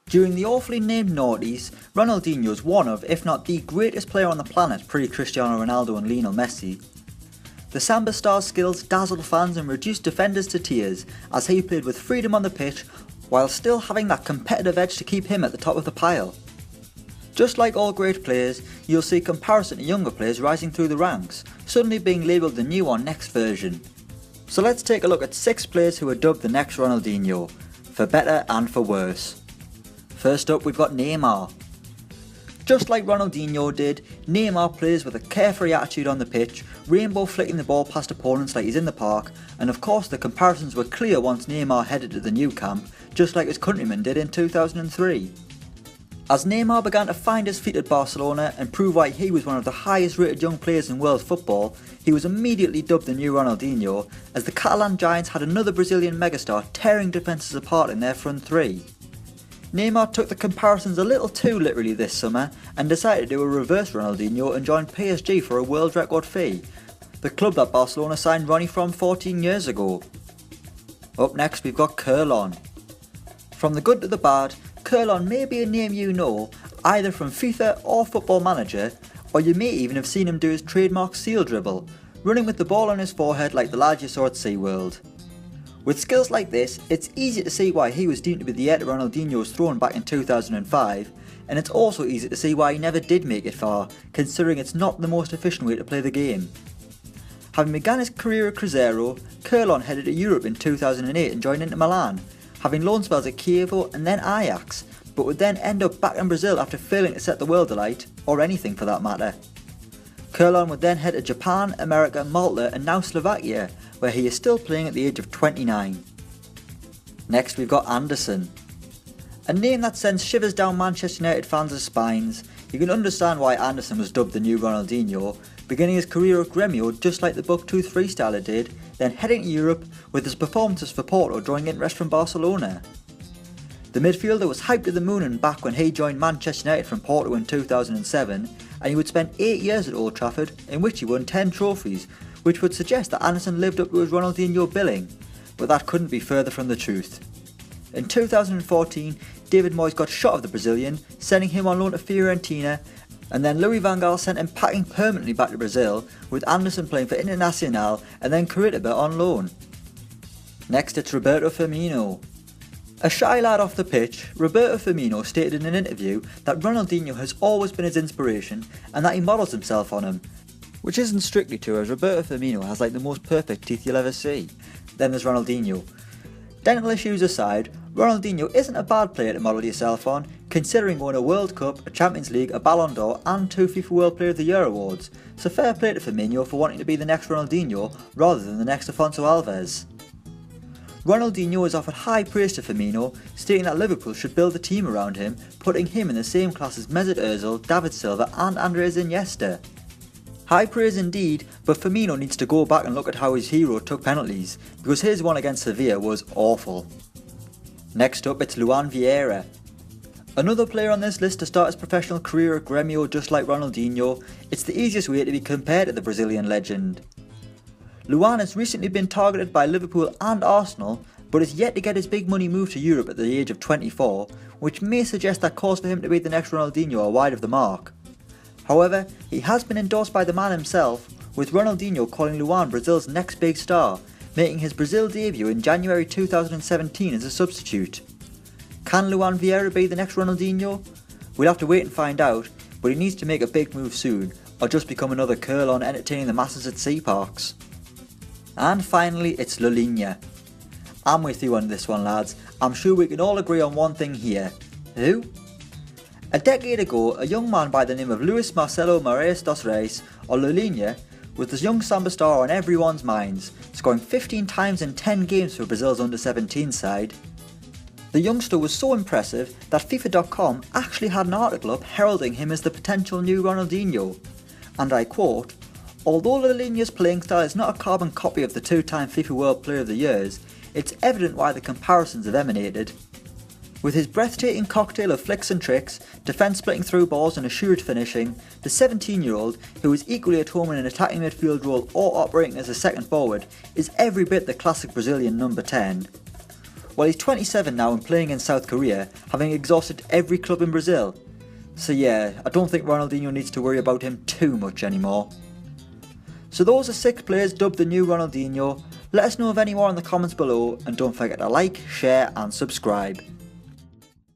During the awfully named noughties, Ronaldinho is one of, if not the greatest player on the planet pre-Cristiano Ronaldo and Lionel Messi. The Samba star's skills dazzled fans and reduced defenders to tears as he played with freedom on the pitch while still having that competitive edge to keep him at the top of the pile. Just like all great players, you'll see comparison to younger players rising through the ranks, suddenly being labelled the new or next version. So let's take a look at 6 players who are dubbed the next Ronaldinho, for better and for worse. First up, we've got Neymar. Just like Ronaldinho did, Neymar plays with a carefree attitude on the pitch, rainbow flicking the ball past opponents like he's in the park, and of course the comparisons were clear once Neymar headed to the new camp, just like his countrymen did in 2003. As Neymar began to find his feet at Barcelona and prove why he was one of the highest rated young players in world football, he was immediately dubbed the new Ronaldinho, as the Catalan Giants had another Brazilian megastar tearing defences apart in their front three. Neymar took the comparisons a little too literally this summer and decided to do a reverse Ronaldinho and join PSG for a world record fee, the club that Barcelona signed Ronnie from 14 years ago. Up next we've got Kerlon. From the good to the bad, Kerlon may be a name you know, either from FIFA or Football Manager, or you may even have seen him do his trademark seal dribble, running with the ball on his forehead like the lad you saw at SeaWorld. With skills like this, it's easy to see why he was deemed to be the heir to Ronaldinho's throne back in 2005, and it's also easy to see why he never did make it far, considering it's not the most efficient way to play the game. Having begun his career at Cruzeiro, Kerlon headed to Europe in 2008 and joined Inter Milan, having loan spells at Chievo and then Ajax, but would then end up back in Brazil after failing to set the world alight, or anything for that matter. Kerlon would then head to Japan, America, Malta and now Slovakia, where he is still playing at the age of 29. Next we've got Anderson. A name that sends shivers down Manchester United fans' spines. You can understand why Anderson was dubbed the new Ronaldinho, beginning his career at Gremio just like the bucktooth freestyler did, then heading to Europe with his performances for Porto drawing interest from Barcelona. The midfielder was hyped to the moon and back when he joined Manchester United from Porto in 2007, and he would spend 8 years at Old Trafford, in which he won 10 trophies, which would suggest that Anderson lived up to his Ronaldinho billing, but that couldn't be further from the truth. In 2014, David Moyes got shot of the Brazilian, sending him on loan to Fiorentina, and then Louis van Gaal sent him packing permanently back to Brazil, with Anderson playing for Internacional and then Curitiba on loan. Next it's Roberto Firmino. A shy lad off the pitch, Roberto Firmino stated in an interview that Ronaldinho has always been his inspiration and that he models himself on him, which isn't strictly true as Roberto Firmino has like the most perfect teeth you'll ever see. Then there's Ronaldinho. Dental issues aside, Ronaldinho isn't a bad player to model yourself on, considering he won a World Cup, a Champions League, a Ballon d'Or and 2 FIFA World Player of the Year awards, so fair play to Firmino for wanting to be the next Ronaldinho rather than the next Afonso Alves. Ronaldinho has offered high praise to Firmino, stating that Liverpool should build a team around him, putting him in the same class as Mesut Ozil, David Silva and Andres Iniesta. High praise indeed, but Firmino needs to go back and look at how his hero took penalties, because his one against Sevilla was awful. Next up it's Luan Vieira. Another player on this list to start his professional career at Gremio just like Ronaldinho, it's the easiest way to be compared to the Brazilian legend. Luan has recently been targeted by Liverpool and Arsenal, but is yet to get his big money move to Europe at the age of 24, which may suggest that calls for him to be the next Ronaldinho are wide of the mark. However, he has been endorsed by the man himself, with Ronaldinho calling Luan Brazil's next big star, making his Brazil debut in January 2017 as a substitute. Can Luan Vieira be the next Ronaldinho? We'll have to wait and find out, but he needs to make a big move soon, or just become another Kerlon entertaining the masses at sea parks. And finally, it's Linea. I'm with you on this one, lads. I'm sure we can all agree on one thing here. Who? A decade ago, a young man by the name of Luis Marcelo Moraes dos Reis, or Linea, was the young Samba star on everyone's minds, scoring 15 times in 10 games for Brazil's under-17 side. The youngster was so impressive that FIFA.com actually had an article up heralding him as the potential new Ronaldinho. And I quote, "Although Linea's playing style is not a carbon copy of the 2-time FIFA World Player of the Years, it's evident why the comparisons have emanated. With his breathtaking cocktail of flicks and tricks, defence splitting through balls and assured finishing, the 17-year-old, who is equally at home in an attacking midfield role or operating as a second forward, is every bit the classic Brazilian number 10. Well, he's 27 now and playing in South Korea, having exhausted every club in Brazil. So yeah, I don't think Ronaldinho needs to worry about him too much anymore. So those are 6 players dubbed the new Ronaldinho. Let us know of any more in the comments below, and don't forget to like, share and subscribe.